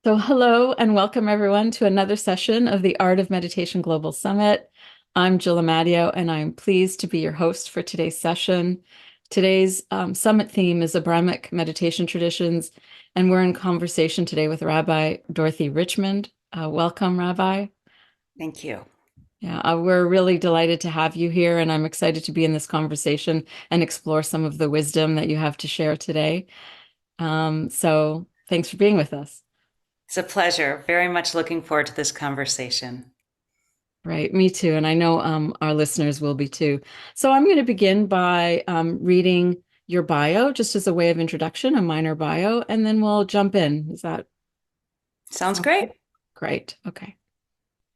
So, hello and welcome everyone to another session of the Art of Meditation Global Summit. I'm Jill Amadio, and I'm pleased to be your host for today's session. Today's summit theme is Abrahamic meditation traditions, and we're in conversation today with Rabbi Dorothy Richman. Welcome, Rabbi. Thank you. Yeah, we're really delighted to have you here, and I'm excited to be in this conversation and explore some of the wisdom that you have to share today. So, thanks for being with us. It's a pleasure. Very much looking forward to this conversation. Right, me too. And I know our listeners will be too. So I'm going to begin by reading your bio just as a way of introduction, a minor bio, and then we'll jump in. Is that Sounds sound great. good? Great. Okay.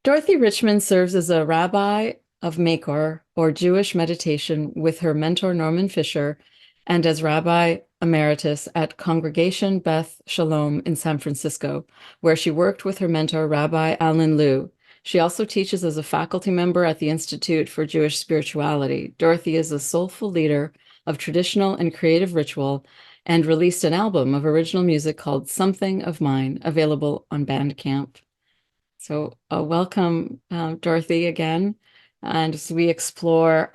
Dorothy Richman serves as a rabbi of Makor, or Jewish meditation, with her mentor Norman Fisher, and as rabbi emeritus at Congregation Beth Shalom in San Francisco, where she worked with her mentor Rabbi Alan Liu. She also teaches as a faculty member at the Institute for Jewish Spirituality. Dorothy is a soulful leader of traditional and creative ritual and released an album of original music called Something of Mine, available on Bandcamp. So, welcome, Dorothy, again. And as we explore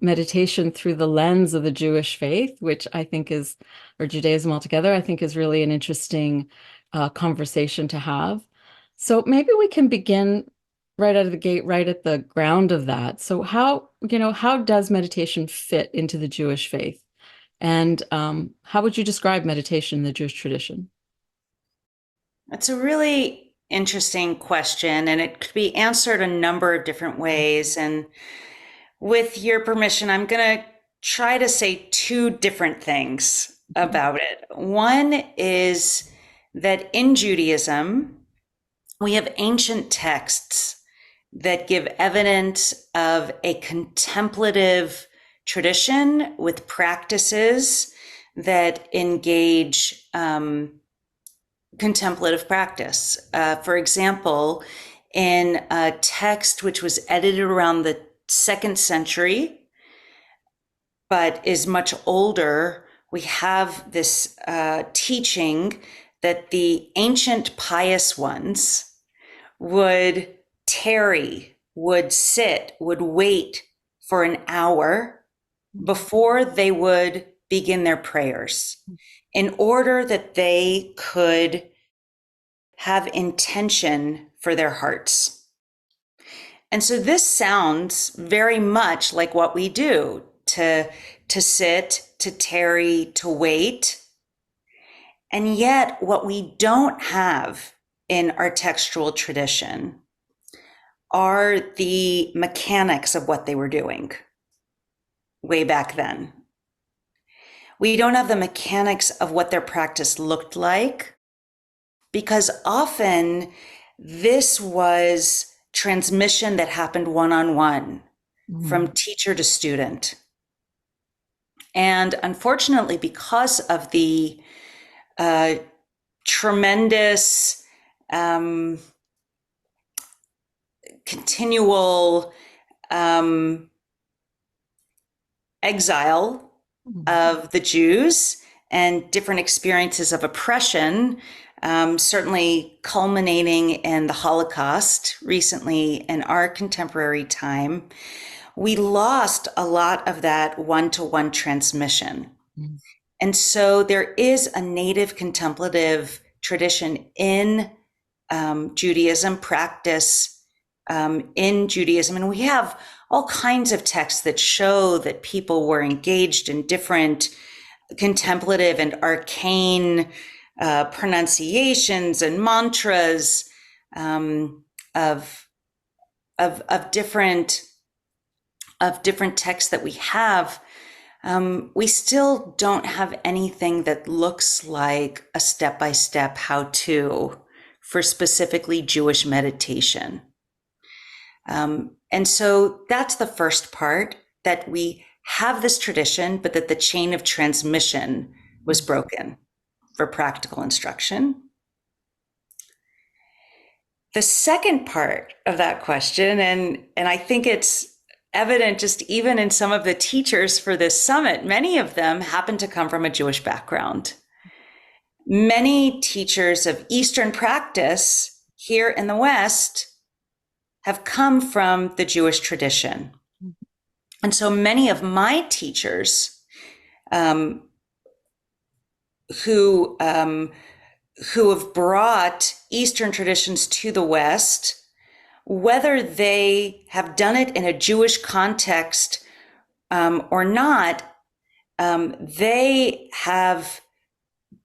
meditation through the lens of the Jewish faith, which I think is, or Judaism altogether, I think is really an interesting conversation to have. So maybe we can begin right out of the gate, right at the ground of that. So how does meditation fit into the Jewish faith? And how would you describe meditation in the Jewish tradition? That's a really interesting question, and it could be answered a number of different ways. And with your permission, I'm going to try to say two different things about it. One is that in Judaism, we have ancient texts that give evidence of a contemplative tradition with practices that engage contemplative practice. For example, in a text which was edited around the second century, but is much older, we have this teaching that the ancient pious ones would tarry, would sit, would wait for an hour before they would begin their prayers in order that they could have intention for their hearts. And so this sounds very much like what we do to sit, to tarry, to wait. And yet what we don't have in our textual tradition are the mechanics of what they were doing way back then. We don't have the mechanics of what their practice looked like, because often this was transmission that happened one-on-one from teacher to student. And unfortunately, because of the tremendous continual exile of the Jews and different experiences of oppression, certainly culminating in the Holocaust recently in our contemporary time, we lost a lot of that one-to-one transmission. And so there is a native contemplative tradition in Judaism, practice in Judaism. And we have all kinds of texts that show that people were engaged in different contemplative and arcane pronunciations and mantras of different texts that we have. We still don't have anything that looks like a step-by-step how-to for specifically Jewish meditation. And so that's the first part, that we have this tradition, but that the chain of transmission was broken for practical instruction. The second part of that question, and I think it's evident just even in some of the teachers for this summit, many of them happen to come from a Jewish background. Many teachers of Eastern practice here in the West have come from the Jewish tradition. And so many of my teachers um, who who have brought Eastern traditions to the West, whether they have done it in a Jewish context or not, they have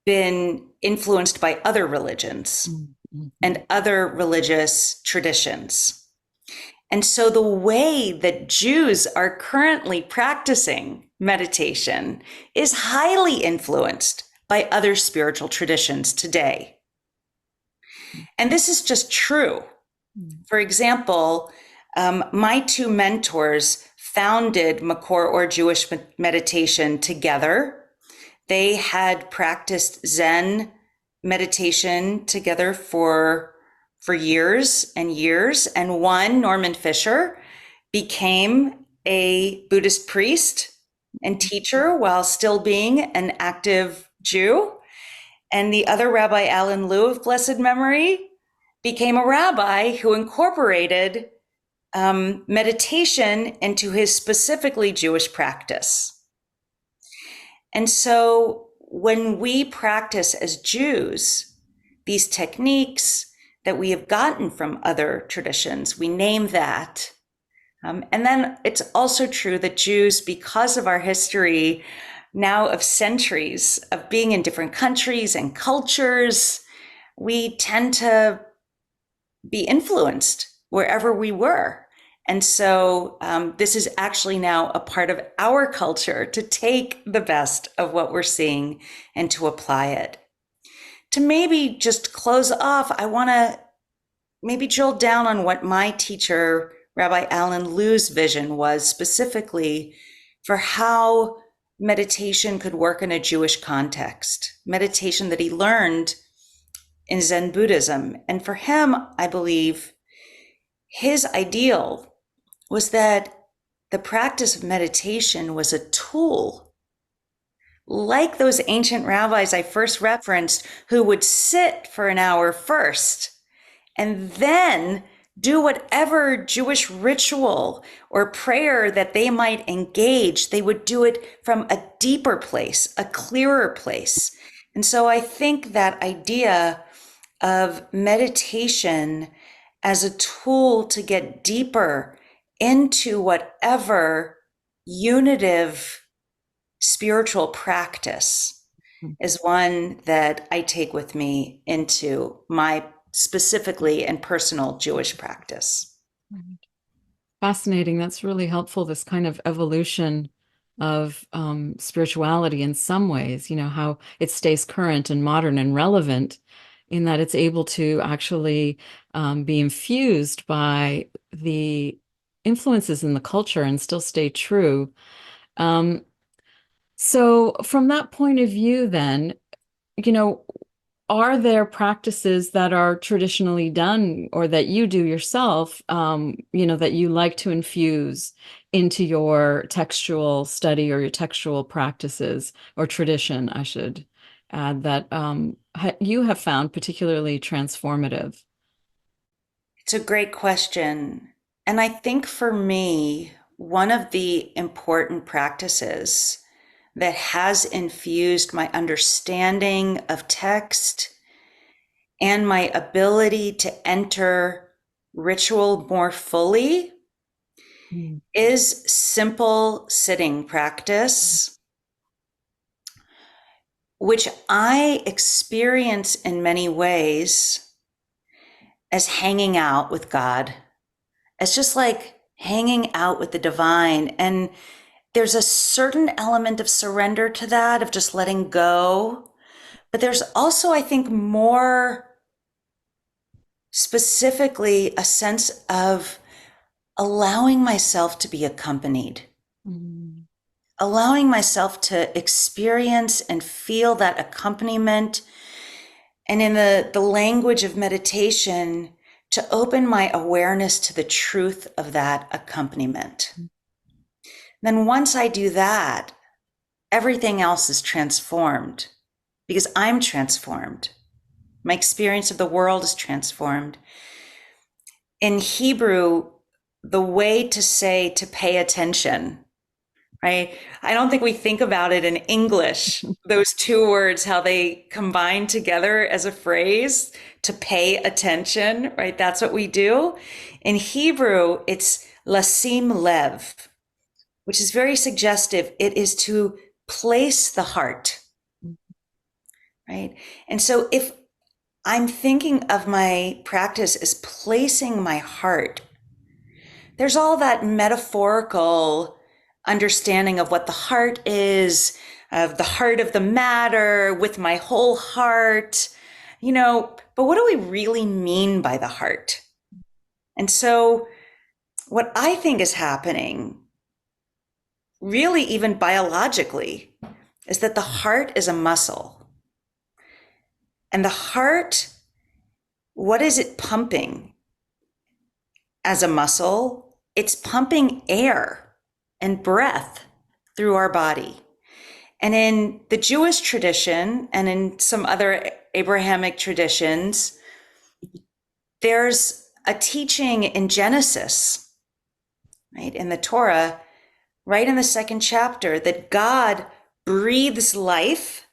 been influenced by other religions and other religious traditions. And so the way that Jews are currently practicing meditation is highly influenced by other spiritual traditions today. And this is just true. For example, my two mentors founded Makor or Jewish meditation together. They had practiced Zen meditation together for years and years. And one, Norman Fisher, became a Buddhist priest and teacher while still being an active Jew. And the other, Rabbi Alan Liu of blessed memory, became a rabbi who incorporated meditation into his specifically Jewish practice. And so when we practice as Jews these techniques that we have gotten from other traditions, we name that. And then it's also true that Jews, because of our history now of centuries of being in different countries and cultures, we tend to be influenced wherever we were. And so this is actually now a part of our culture to take the best of what we're seeing and to apply it. To maybe just close off, I want to maybe drill down on what my teacher, Rabbi Alan Liu's vision was specifically for how meditation could work in a Jewish context, meditation that he learned in Zen Buddhism. And for him, I believe his ideal was that the practice of meditation was a tool, like those ancient rabbis I first referenced, who would sit for an hour first and then do whatever Jewish ritual or prayer that they might engage. They would do it from a deeper place, a clearer place. And so I think that idea of meditation as a tool to get deeper into whatever unitive spiritual practice is one that I take with me into my specifically and personal Jewish practice. Fascinating. That's really helpful, this kind of evolution of spirituality in some ways, how it stays current and modern and relevant in that it's able to actually be infused by the influences in the culture and still stay true. So from that point of view, then, you know, are there practices that are traditionally done or that you do yourself, that you like to infuse into your textual study or your textual practices or tradition, I should add, that you have found particularly transformative? It's a great question. And I think for me, one of the important practices that has infused my understanding of text and my ability to enter ritual more fully is simple sitting practice, which I experience in many ways as hanging out with God, as just like hanging out with the divine. And there's a certain element of surrender to that, of just letting go. But there's also, I think, more specifically a sense of allowing myself to be accompanied, allowing myself to experience and feel that accompaniment. And in the language of meditation, to open my awareness to the truth of that accompaniment. Then once I do that, everything else is transformed because I'm transformed. My experience of the world is transformed. In Hebrew, the way to say to pay attention, right? I don't think we think about it in English, those two words, how they combine together as a phrase to pay attention, right? That's what we do. In Hebrew, it's lasim lev, which is very suggestive. It is to place the heart, right? And so if I'm thinking of my practice as placing my heart, there's all that metaphorical understanding of what the heart is, of the heart of the matter, with my whole heart, but what do we really mean by the heart? And so what I think is happening, really even biologically, is that the heart is a muscle. And the heart, what is it pumping as a muscle? It's pumping air and breath through our body. And in the Jewish tradition and in some other Abrahamic traditions, there's a teaching in Genesis, right, in the Torah, right in the second chapter, that God breathes life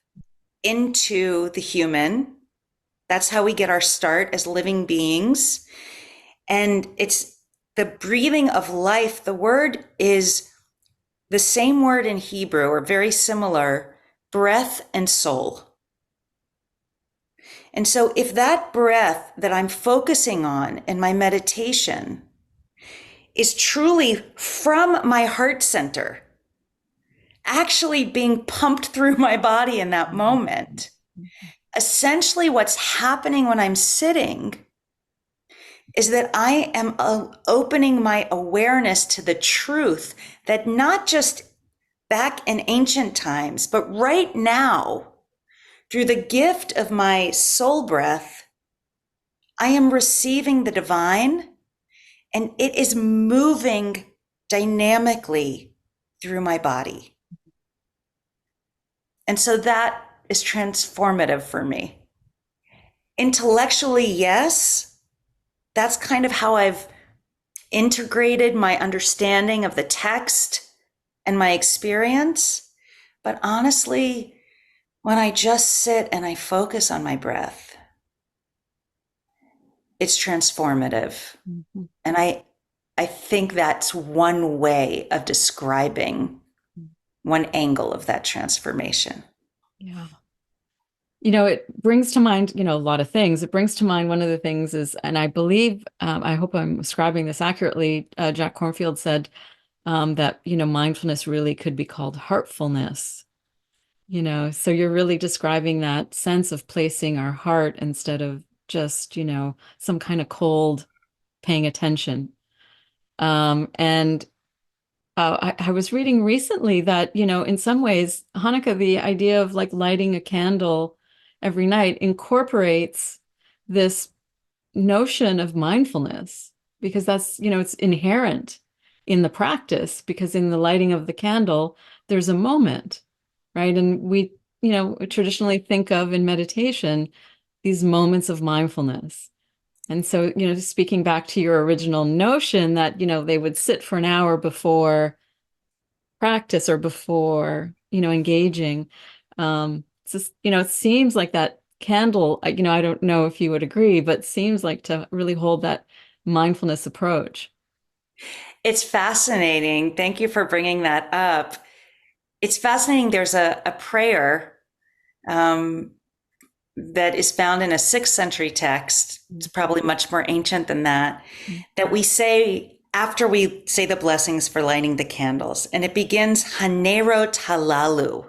into the human. That's how we get our start as living beings. And it's the breathing of life. The word is the same word in Hebrew, or very similar, breath and soul. And so if that breath that I'm focusing on in my meditation is truly from my heart center, actually being pumped through my body in that moment, essentially what's happening when I'm sitting is that I am opening my awareness to the truth that not just back in ancient times, but right now, through the gift of my soul breath, I am receiving the divine, and it is moving dynamically through my body. And so that is transformative for me. Intellectually, yes, that's kind of how I've integrated my understanding of the text and my experience. But honestly, when I just sit and I focus on my breath, it's transformative. Mm-hmm. And I think that's one way of describing one angle of that transformation. Yeah. It brings to mind, a lot of things. It brings to mind one of the things is, and I believe, I hope I'm describing this accurately, Jack Kornfield said that, mindfulness really could be called heartfulness. So you're really describing that sense of placing our heart instead of just, some kind of cold paying attention. And I was reading recently that, in some ways, Hanukkah, the idea of like lighting a candle every night incorporates this notion of mindfulness because that's, it's inherent in the practice because in the lighting of the candle, there's a moment, right? And we, traditionally think of in meditation, these moments of mindfulness. And so, speaking back to your original notion that, they would sit for an hour before practice or before, engaging. It's just, it seems like that candle, I don't know if you would agree, but seems like to really hold that mindfulness approach. It's fascinating. Thank you for bringing that up. It's fascinating. There's a prayer that is found in a 6th century text. It's probably much more ancient than that, that we say after we say the blessings for lighting the candles. And it begins, Hanero Talalu,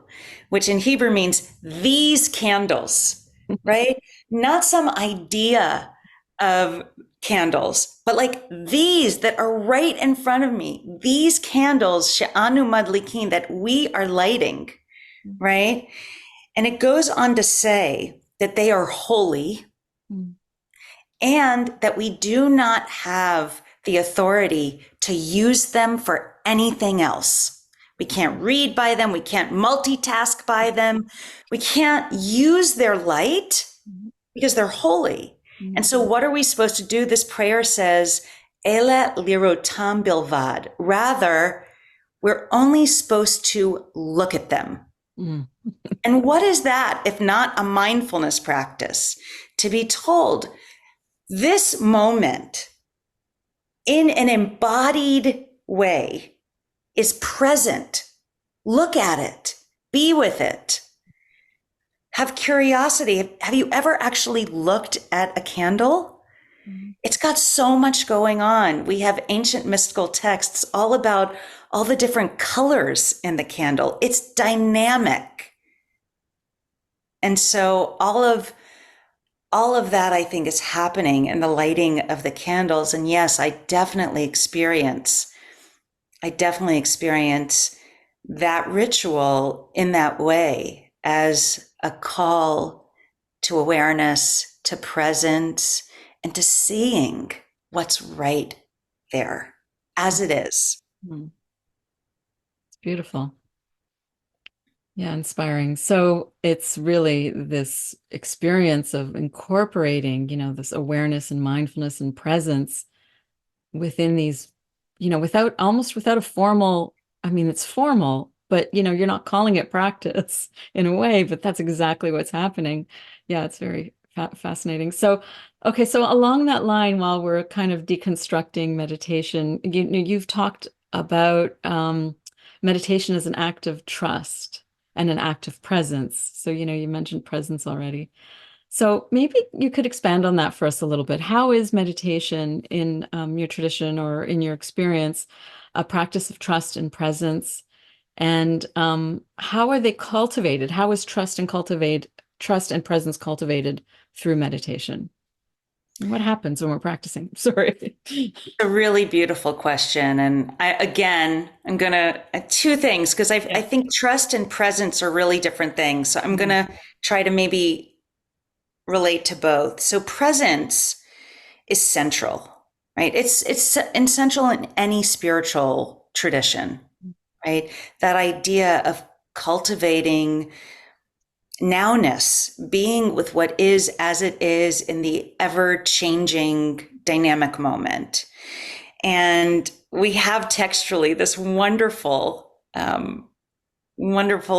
which in Hebrew means these candles, right? Not some idea of candles, but like these that are right in front of me, these candles, she'anu madlikin, that we are lighting, right? And it goes on to say that they are holy and that we do not have the authority to use them for anything else. We can't read by them. We can't multitask by them. We can't use their light because they're holy. And so what are we supposed to do? This prayer says, Ele lirotam bilvad. Rather, we're only supposed to look at them. Mm. And what is that if not a mindfulness practice? To be told this moment in an embodied way is present. Look at it. Be with it. Have curiosity. Have you ever actually looked at a candle? It's got so much going on. We have ancient mystical texts all about all the different colors in the candle. It's dynamic. And so all of that, I think, is happening in the lighting of the candles. And yes, I definitely experience that ritual in that way as a call to awareness, to presence, and to seeing what's right there as it is. It's beautiful. Yeah, inspiring. So it's really this experience of incorporating, this awareness and mindfulness and presence within these, without a formal, I mean, it's formal, but you're not calling it practice in a way, but that's exactly what's happening. Yeah, it's very fascinating. So, okay, so along that line, while we're kind of deconstructing meditation, you've talked about meditation as an act of trust and an act of presence. So, you mentioned presence already. So maybe you could expand on that for us a little bit. How is meditation in your tradition or in your experience a practice of trust and presence? And how are they cultivated? How is trust and presence cultivated through meditation? And what happens when we're practicing? Sorry. A really beautiful question. And I'm going to two things because I think trust and presence are really different things. So I'm going to try to maybe relate to both. So presence is central, right? It's essential in any spiritual tradition, right? That idea of cultivating nowness, being with what is as it is in the ever-changing dynamic moment. And we have textually this wonderful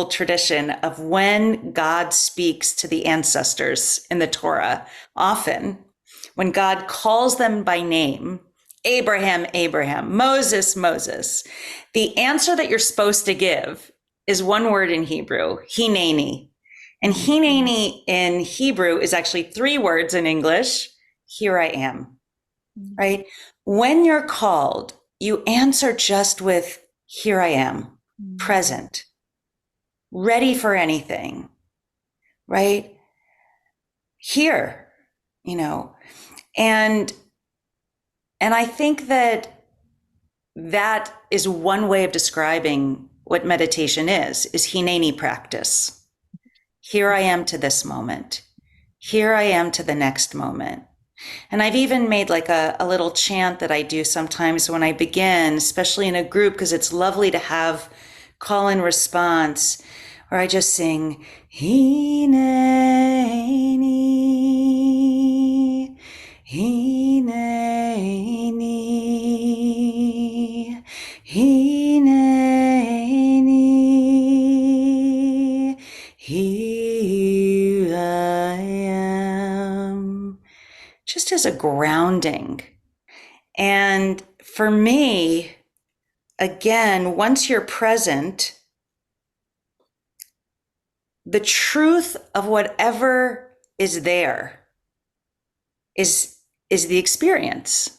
tradition of when God speaks to the ancestors in the Torah, often when God calls them by name, Abraham, Abraham, Moses, Moses, the answer that you're supposed to give is one word in Hebrew, hineni. And hineni in Hebrew is actually three words in English, here I am, right? When you're called, you answer just with, here I am, present, ready for anything, right? Here, and I think that is one way of describing what meditation is hineni practice. Here I am to this moment. Here I am to the next moment. And I've even made like a little chant that I do sometimes when I begin, especially in a group, because it's lovely to have call and response, or I just sing, hineni, hineni, hineni, here I am, just as a grounding. And for me, again, once you're present, the truth of whatever is there is the experience,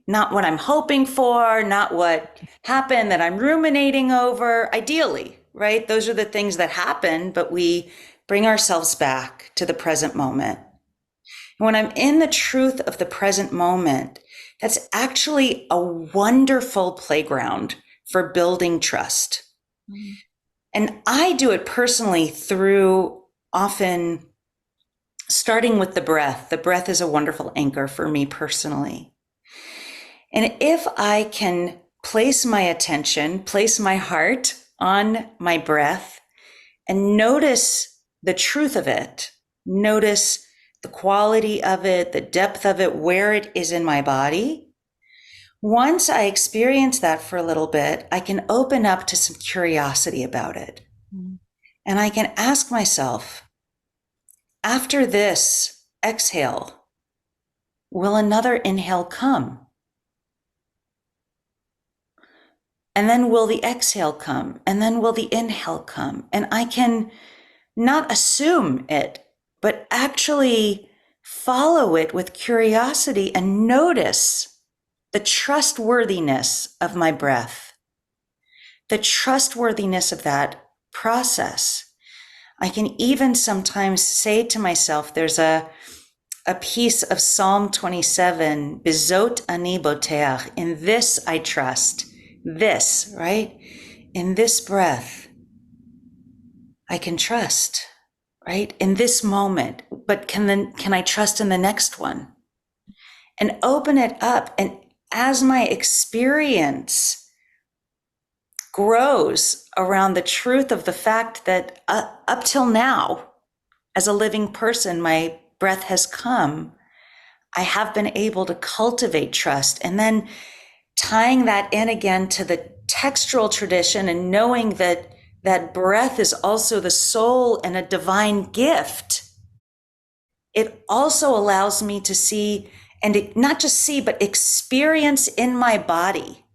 not what I'm hoping for, not what happened that I'm ruminating over, ideally, right? Those are the things that happen, but we bring ourselves back to the present moment. And when I'm in the truth of the present moment, that's actually a wonderful playground for building trust. And I do it personally through often starting with the breath. The breath is a wonderful anchor for me personally. And if I can place my attention, place my heart on my breath, and notice the truth of it. Notice the quality of it, the depth of it, where it is in my body. Once I experience that for a little bit, I can open up to some curiosity about it. Mm. And I can ask myself, after this exhale, will another inhale come? And then will the exhale come? And then will the inhale come? And I can not assume it, but actually follow it with curiosity and notice the trustworthiness of my breath, the trustworthiness of that process. I can even sometimes say to myself, there's a piece of Psalm 27, Bizot ani boteach, in this I trust, this, right? In this breath, I can trust, right? In this moment, but can I trust in the next one? And open it up. And as my experience grows around the truth of the fact that up till now, as a living person, my breath has come, I have been able to cultivate trust. And then tying that in again to the textual tradition and knowing that that breath is also the soul and a divine gift, it also allows me to see, and not just see, but experience in my body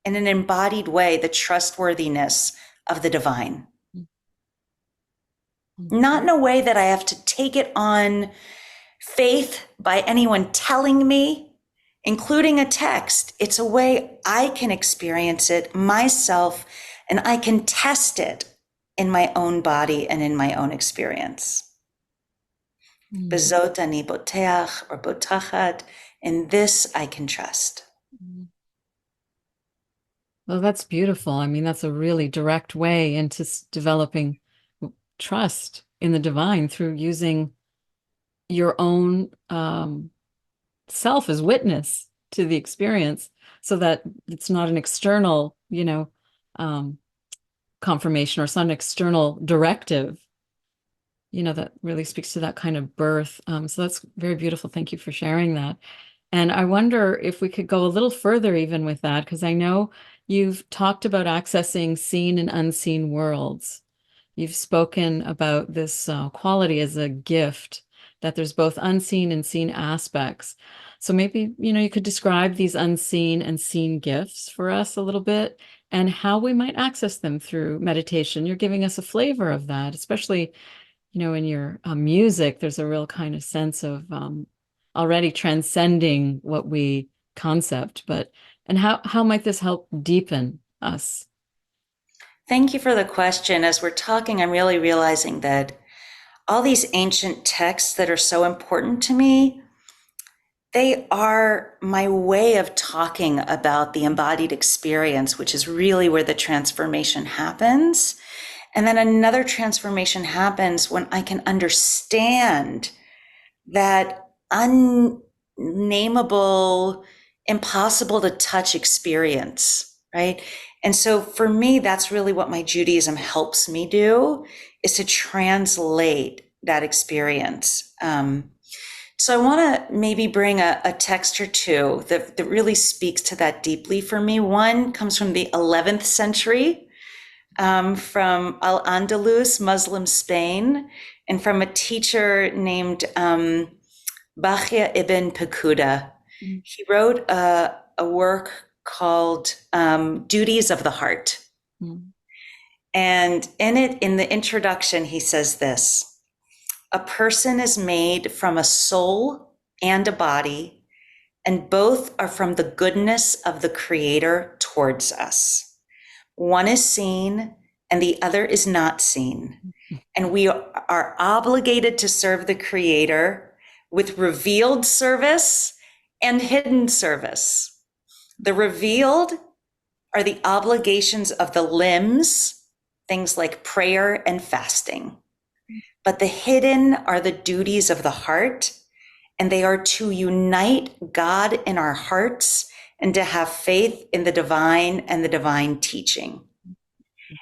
in an embodied way, the trustworthiness of the divine. Mm-hmm. Not in a way that I have to take it on faith by anyone telling me, including a text. It's a way I can experience it myself, and I can test it in my own body and in my own experience. Bezot ani boteach or botachat, in this I can trust. Well, that's beautiful. I mean, that's a really direct way into developing trust in the divine through using your own self as witness to the experience, so that it's not an external, confirmation, or it's not an external directive, that really speaks to that kind of birth. So that's very beautiful. Thank you for sharing that. And I wonder if we could go a little further even with that, because I know you've talked about accessing seen and unseen worlds. You've spoken about this quality as a gift, that there's both unseen and seen aspects. So maybe, you could describe these unseen and seen gifts for us a little bit, and how we might access them through meditation. You're giving us a flavor of that, especially, in your music. There's a real kind of sense of already transcending what we concept, and how might this help deepen us? Thank you for the question. As we're talking, I'm really realizing that all these ancient texts that are so important to me, they are my way of talking about the embodied experience, which is really where the transformation happens. And then another transformation happens when I can understand that unnameable, impossible to touch experience, right? And so for me, that's really what my Judaism helps me do, is to translate that experience. So I want to maybe bring a text or two that really speaks to that deeply for me. One comes from the 11th century, from Al-Andalus, Muslim Spain, and from a teacher named Bachya ibn Pekuda. He wrote a work called Duties of the Heart. And in it, in the introduction, he says this: a person is made from a soul and a body, and both are from the goodness of the Creator towards us. One is seen and the other is not seen. And we are obligated to serve the Creator with revealed service and hidden service. The revealed are the obligations of the limbs, things like prayer and fasting. But the hidden are the duties of the heart, and they are to unite God in our hearts and to have faith in the divine and the divine teaching.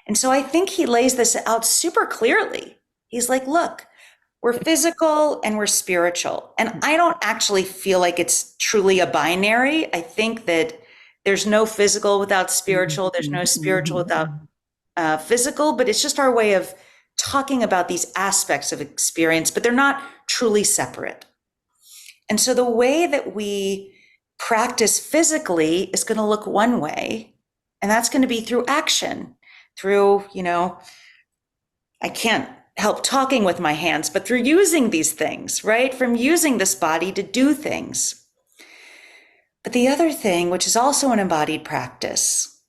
And so I think he lays this out super clearly. He's like, look, we're physical and we're spiritual. And I don't actually feel like it's truly a binary. I think that there's no physical without spiritual, there's no spiritual without physical, but it's just our way of talking about these aspects of experience, but they're not truly separate. And so the way that we practice physically is going to look one way, and that's going to be through action, through, I can't help talking with my hands, but through using these things, right? From using this body to do things. But the other thing, which is also an embodied practice,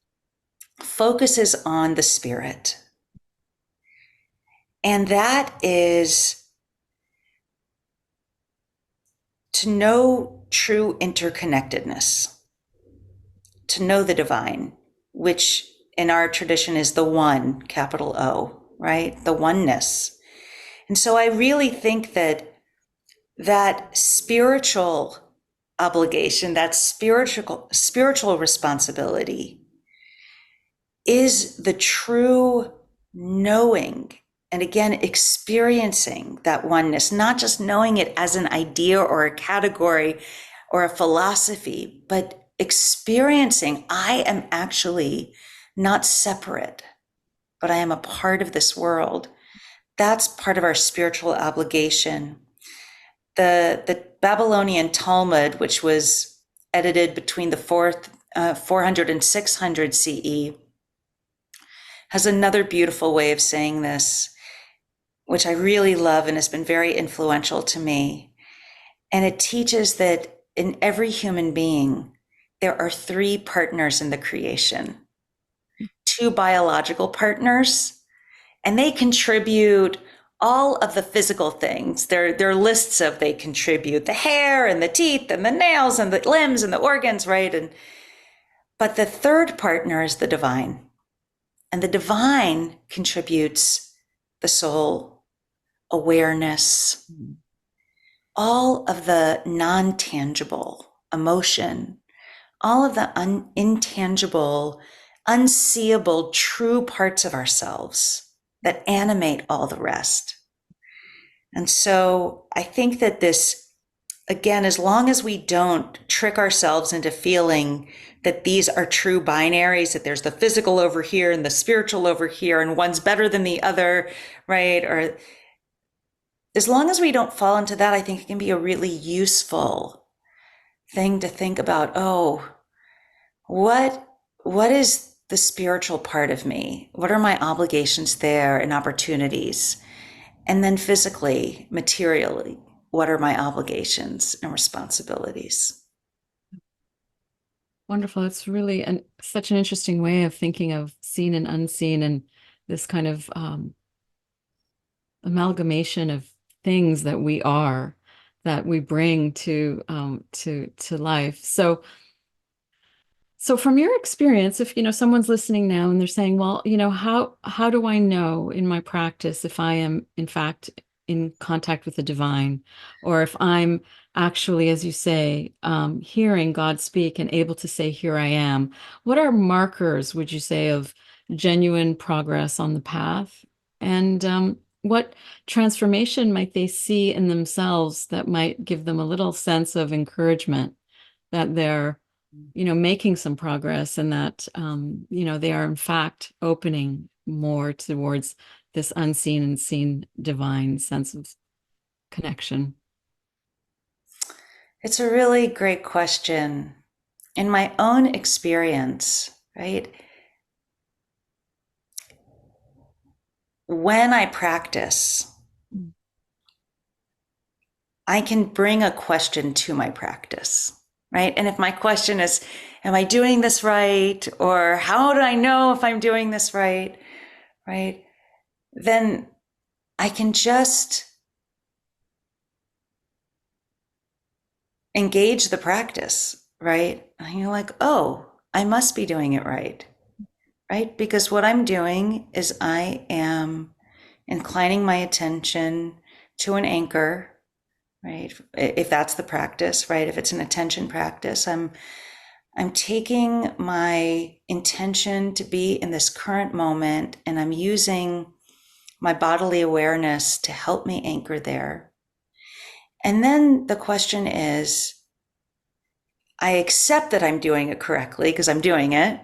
focuses on the spirit. And that is to know true interconnectedness, to know the divine, which in our tradition is the one, capital O, right? The oneness. And so I really think that that spiritual obligation, that spiritual responsibility is the true knowing and again experiencing that oneness, not just knowing it as an idea or a category or a philosophy, but experiencing I am actually not separate, but I am a part of this world. That's part of our spiritual obligation. The Babylonian Talmud, which was edited between the 400 and 600 CE, has another beautiful way of saying this, which I really love and has been very influential to me. And it teaches that in every human being, there are three partners in the creation. Two biological partners, and they contribute all of the physical things. There are lists of they contribute the hair and the teeth and the nails and the limbs and the organs, right? But the third partner is the divine. And the divine contributes the soul, awareness, all of the non-tangible emotion, all of the intangible, unseeable, true parts of ourselves that animate all the rest. And so I think that this, again, as long as we don't trick ourselves into feeling that these are true binaries, that there's the physical over here and the spiritual over here, and one's better than the other, right? Or as long as we don't fall into that, I think it can be a really useful thing to think about. Oh, what is the spiritual part of me? What are my obligations there and opportunities? And then physically, materially, what are my obligations and responsibilities? Wonderful. It's really such an interesting way of thinking of seen and unseen, and this kind of amalgamation of things that we are, that we bring to life. So from your experience, if someone's listening now and they're saying, well, how do I know in my practice if I am in fact in contact with the divine, or if I'm actually, as you say, hearing God speak and able to say, here I am? What are markers, would you say, of genuine progress on the path? And what transformation might they see in themselves that might give them a little sense of encouragement that they're making some progress, and that, they are in fact opening more towards this unseen and seen divine sense of connection? It's a really great question. In my own experience, right? When I practice, I can bring a question to my practice, right? And if my question is, am I doing this right? Or how do I know if I'm doing this right? Right? Then I can just engage the practice, right? And you're like, oh, I must be doing it right, right? Because what I'm doing is I am inclining my attention to an anchor, right? If that's the practice, right? If it's an attention practice, I'm taking my intention to be in this current moment, and I'm using my bodily awareness to help me anchor there. And then the question is, I accept that I'm doing it correctly because I'm doing it.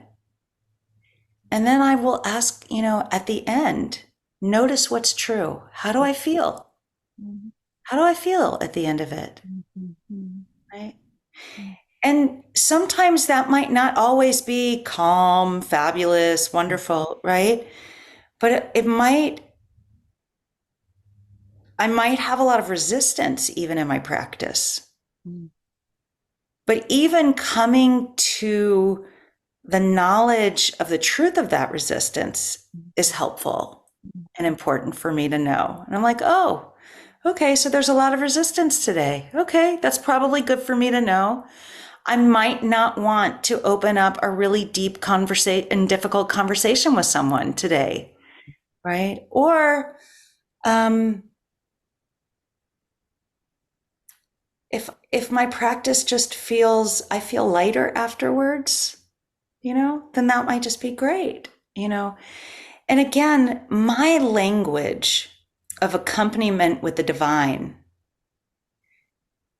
And then I will ask, at the end, notice what's true. How do I feel? How do I feel at the end of it? Right? And sometimes that might not always be calm, fabulous, wonderful, right? But I might have a lot of resistance even in my practice. But even coming to the knowledge of the truth of that resistance is helpful and important for me to know. And I'm like, oh, okay, so there's a lot of resistance today. Okay, that's probably good for me to know. I might not want to open up a really deep conversation and difficult conversation with someone today, right? Or if my practice just I feel lighter afterwards, then that might just be great. And again, my language of accompaniment with the divine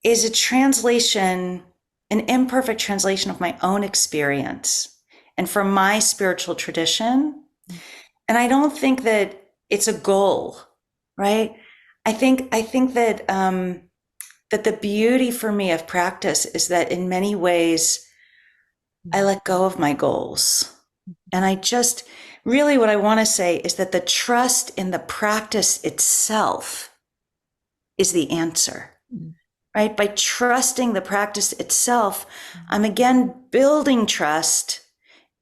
is a translation, an imperfect translation of my own experience and from my spiritual tradition. And I don't think that it's a goal, right? I think that that the beauty for me of practice is that in many ways I let go of my goals. And I just really what I want to say is that the trust in the practice itself is the answer. Right? By trusting the practice itself, I'm again building trust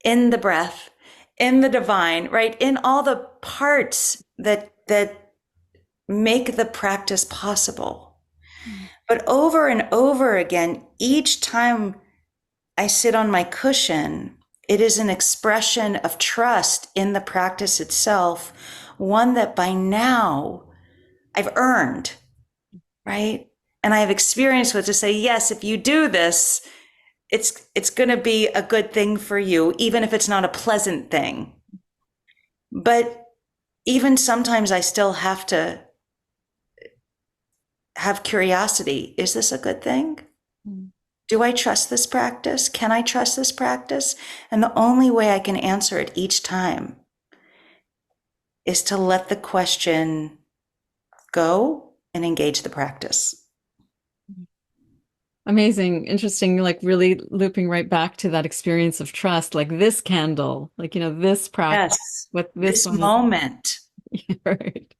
in the breath, in the divine, right? In all the parts that make the practice possible. But over and over again, each time I sit on my cushion, it is an expression of trust in the practice itself, one that by now I've earned, right? And I have experience with to say, yes, if you do this, it's going to be a good thing for you, even if it's not a pleasant thing. But even sometimes I still have to have curiosity. Is this a good thing? Do I trust this practice? Can I trust this practice? And the only way I can answer it each time is to let the question go and engage the practice. Amazing, interesting, like really looping right back to that experience of trust, like this candle, like, this practice Yes, with this this one is moment. right.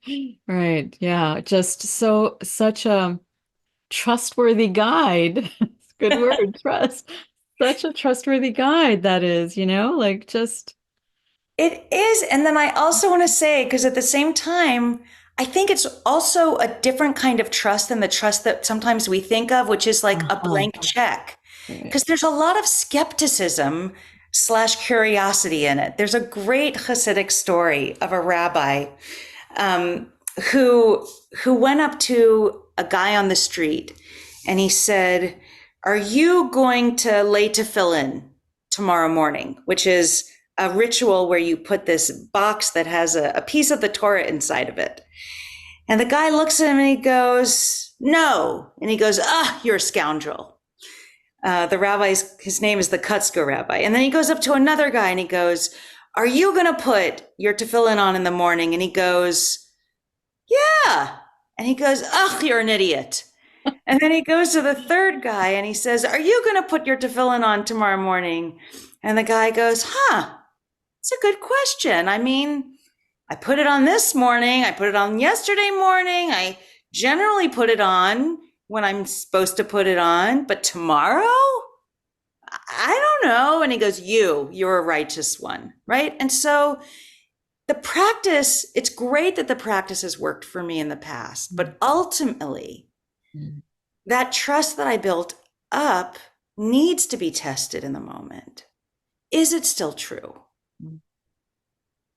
Right. Yeah. Just such a trustworthy guide. It's a good word, trust. Such a trustworthy guide that is, like just It is. And then I also want to say, because at the same time, I think it's also a different kind of trust than the trust that sometimes we think of, which is like a uh-huh. blank check. Right. Because there's a lot of skepticism slash curiosity in it. There's a great Hasidic story of a rabbi um, who went up to a guy on the street and he said, "Are you going to lay tefillin tomorrow morning?" Which is a ritual where you put this box that has a piece of the Torah inside of it. And the guy looks at him and he goes, "No." And he goes, "Ah, you're a scoundrel." His name is the Kutzker rabbi. And then he goes up to another guy and he goes, "Are you going to put your tefillin on in the morning?" And he goes, "Yeah." And he goes, "Ugh, you're an idiot." And then he goes to the third guy and he says, "Are you going to put your tefillin on tomorrow morning?" And the guy goes, "It's a good question. I mean, I put it on this morning. I put it on yesterday morning. I generally put it on when I'm supposed to put it on, but tomorrow? I don't know." And he goes, "You're a righteous one," right? And so the practice, it's great that the practice has worked for me in the past, but ultimately, that trust that I built up needs to be tested in the moment. Is it still true?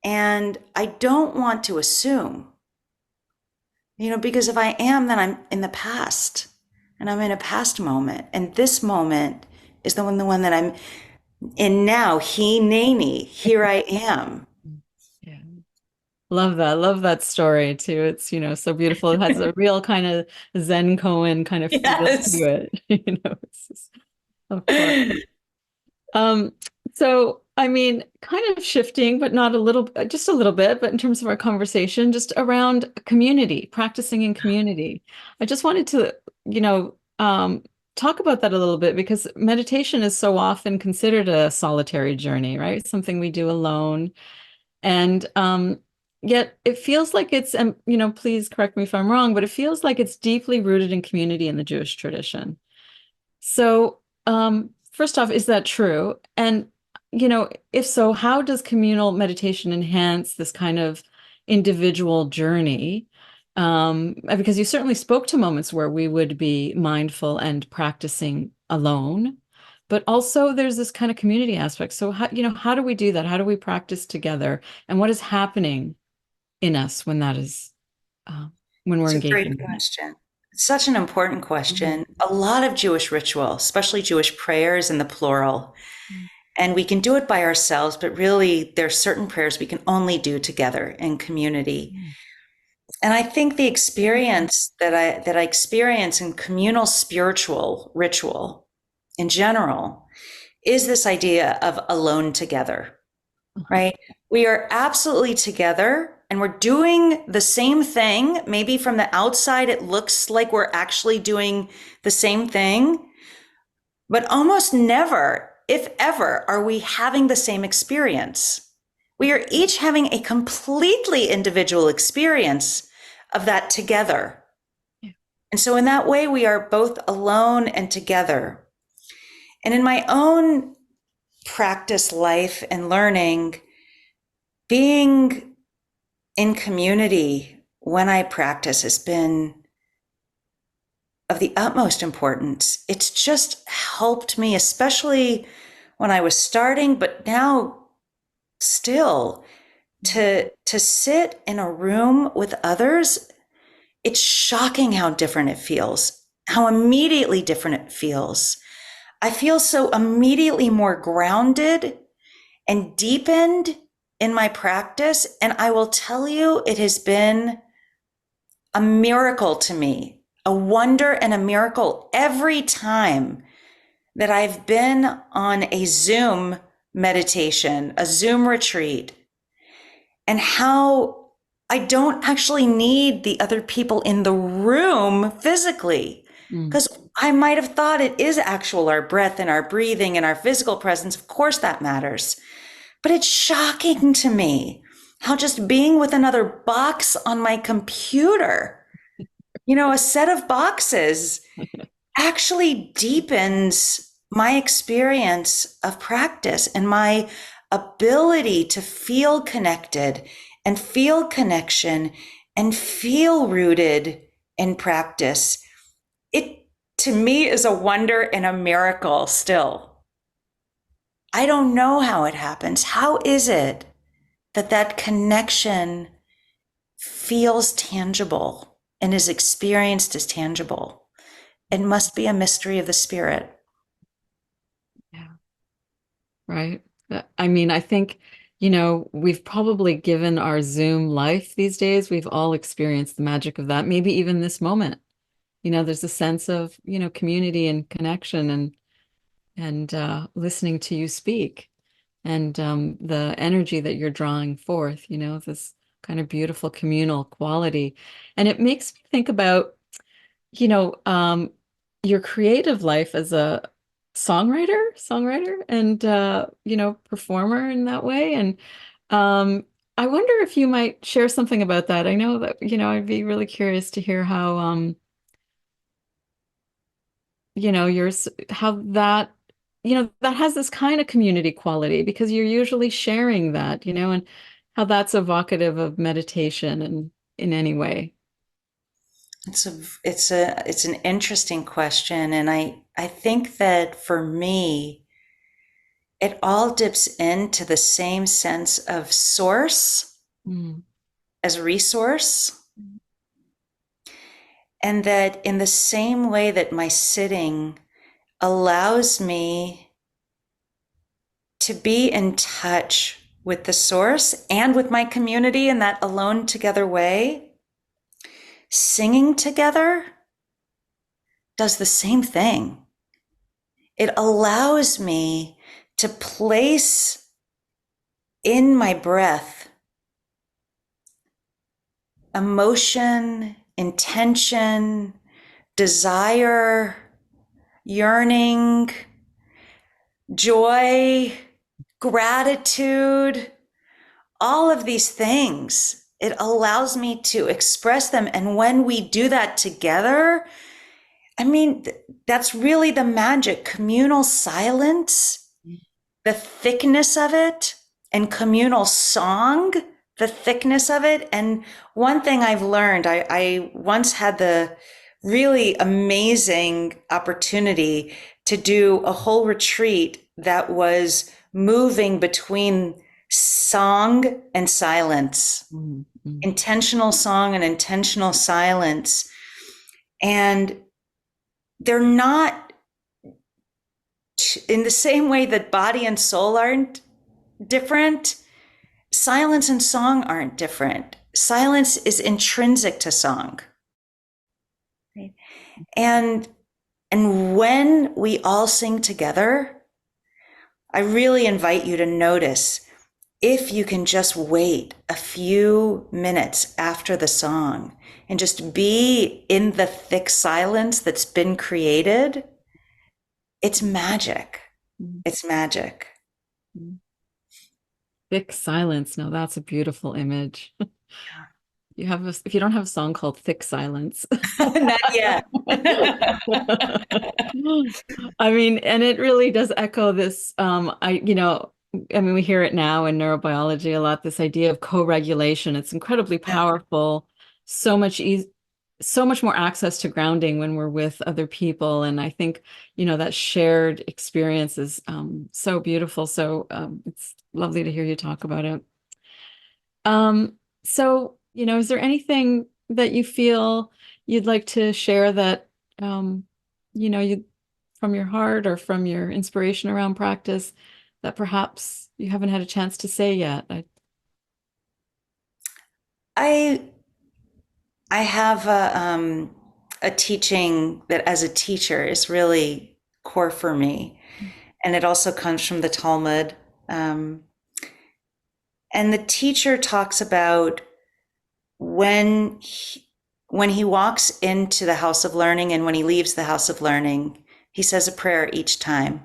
And I don't want to assume, because if I am, then I'm in the past and I'm in a past moment. And this moment is the one that I'm in now. He nanny, here I am. Yeah. Love that. Love that story too. It's, so beautiful. It has a real kind of Zen koan kind of feel to Yes. it. It's just, of course. Um, so I mean, kind of shifting, but not a little, just a little bit, but in terms of our conversation, just around community, practicing in community. I just wanted to, you know, um, talk about that a little bit because meditation is so often considered a solitary journey, right? Something we do alone. And yet it feels like it's, and please correct me if I'm wrong, but it feels like it's deeply rooted in community in the Jewish tradition. So, first off, is that true? And, if so, how does communal meditation enhance this kind of individual journey? Because you certainly spoke to moments where we would be mindful and practicing alone, but also there's this kind of community aspect. So how do we do that? How do we practice together? And what is happening in us when that is, uh, when we're It's a great engaging in it? question. It's such an important Mhm. question. A lot of Jewish ritual, especially Jewish prayers in the plural, and we can do it by ourselves, but really there's certain prayers we can only do together in community. Mhm. And I think the experience that I experience in communal spiritual ritual in general is this idea of alone together, right? We are absolutely together and we're doing the same thing. Maybe from the outside, it looks like we're actually doing the same thing, but almost never, if ever, are we having the same experience. We are each having a completely individual experience of that together. Yeah. And so, in that way, we are both alone and together. And in my own practice, life, and learning, being in community when I practice has been of the utmost importance. It's just helped me, especially when I was starting, but now still to sit in a room with others. It's shocking how different it feels, how immediately different it feels. I feel so immediately more grounded and deepened in my practice. And I will tell you, it has been a miracle to me, a wonder and a miracle every time that I've been on a Zoom meditation, a Zoom retreat, and how I don't actually need the other people in the room physically. Mm. Because I might have thought it is actual our breath and our breathing and our physical presence. Of course, that matters. But it's shocking to me how just being with another box on my computer, a set of boxes, actually deepens my experience of practice and my ability to feel connected and feel connection and feel rooted in practice. It, to me, is a wonder and a miracle still. I don't know how it happens. How is it that that connection feels tangible and is experienced as tangible? It must be a mystery of the spirit. Yeah. Right. I mean, I think, we've probably given our Zoom life these days. We've all experienced the magic of that. Maybe even this moment. There's a sense of, community and connection and listening to you speak and the energy that you're drawing forth, this kind of beautiful communal quality. And it makes me think about you know, um, your creative life as a songwriter and performer in that way. And I wonder if you might share something about that. I know that, I'd be really curious to hear how yours how that that has this kind of community quality because you're usually sharing that, and how that's evocative of meditation and in any way. It's an interesting question, and I think that for me, it all dips into the same sense of source Mm. as resource, and that in the same way that my sitting allows me to be in touch with the source and with my community in that alone together way. Singing together does the same thing. It allows me to place in my breath emotion, intention, desire, yearning, joy, gratitude, all of these things. It allows me to express them. And when we do that together, I mean, that's really the magic. Communal silence, the thickness of it, and communal song, the thickness of it. And one thing I've learned, I once had the really amazing opportunity to do a whole retreat that was moving between song and silence, Mm-hmm. intentional song and intentional silence. And they're not in the same way that body and soul aren't different. Silence and song aren't different. Silence is intrinsic to song. Right? And when we all sing together, I really invite you to notice if you can just wait a few minutes after the song and just be in the thick silence that's been created. It's magic. It's magic. Thick silence. No, that's a beautiful image. If you don't have a song called Thick Silence. Not yet. I mean, and it really does echo this, I mean, we hear it now in neurobiology a lot, this idea of co-regulation. It's incredibly Yeah. powerful, so much so much more access to grounding when we're with other people. And I think, that shared experience is so beautiful. So it's lovely to hear you talk about it. So, is there anything that you feel you'd like to share that, you from your heart or from your inspiration around practice that perhaps you haven't had a chance to say yet? I I have a teaching that as a teacher is really core for me. And it also comes from the Talmud. Um, and the teacher talks about when when he walks into the house of learning and when he leaves the house of learning, he says a prayer each time.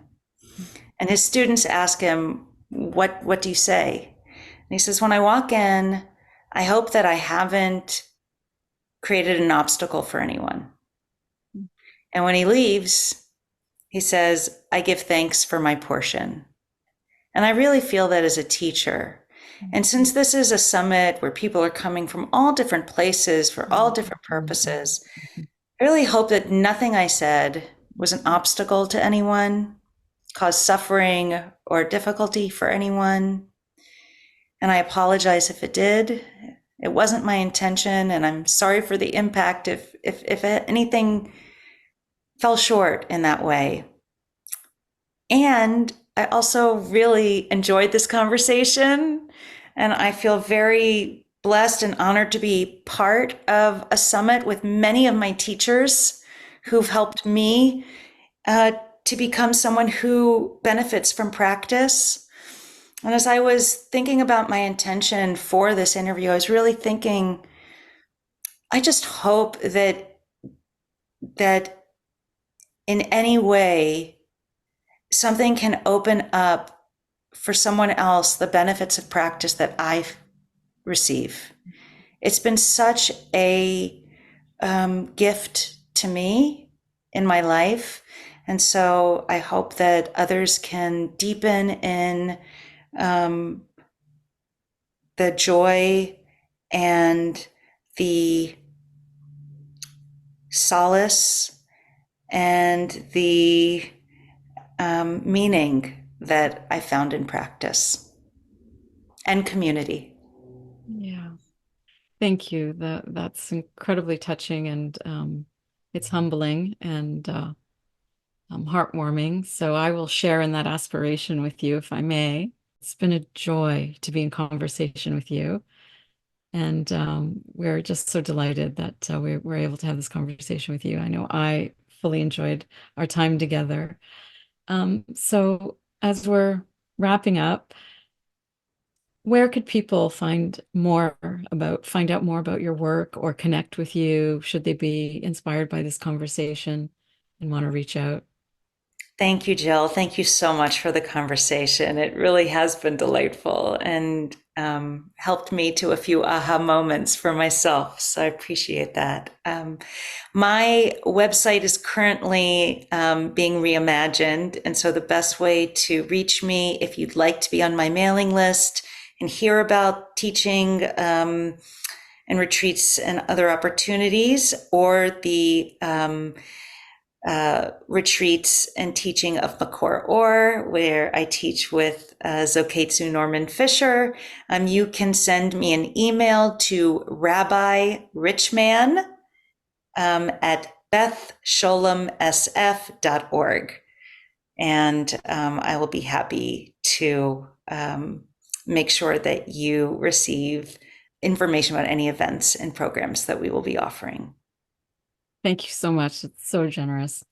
And his students ask him, what do you say? And he says, when I walk in, I hope that I haven't created an obstacle for anyone. And when he leaves, he says, I give thanks for my portion. And I really feel that as a teacher. And since this is a summit where people are coming from all different places for all different purposes, I really hope that nothing I said was an obstacle to anyone, caused suffering or difficulty for anyone. And I apologize if it did. It wasn't my intention, and I'm sorry for the impact if anything fell short in that way. And I also really enjoyed this conversation, and I feel very blessed and honored to be part of a summit with many of my teachers who've helped me to become someone who benefits from practice. And as I was thinking about my intention for this interview, I was really thinking, I just hope that in any way something can open up for someone else the benefits of practice that I receive. It's been such a gift to me in my life. And so I hope that others can deepen in the joy and the solace and the meaning that I found in practice and community. Yeah. Thank you. That's incredibly touching and it's humbling and heartwarming. So I will share in that aspiration with you, if I may. It's been a joy to be in conversation with you. And we're just so delighted that we were able to have this conversation with you. I know I fully enjoyed our time together. So as we're wrapping up, where could people find out more about your work or connect with you? Should they be inspired by this conversation and want to reach out? Thank you, Jill. Thank you so much for the conversation. It really has been delightful and helped me to a few aha moments for myself. So I appreciate that. My website is currently being reimagined. And so the best way to reach me, if you'd like to be on my mailing list and hear about teaching and retreats and other opportunities, or the retreats and teaching of Makor Or, where I teach with Zoketsu Norman Fisher. You can send me an email to Rabbi Richman at bethsholemsf.org. And I will be happy to make sure that you receive information about any events and programs that we will be offering. Thank you so much. It's so generous.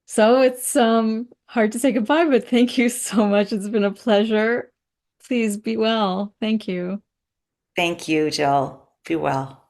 So it's hard to say goodbye, but thank you so much. It's been a pleasure. Please be well. Thank you. Thank you, Jill. Be well.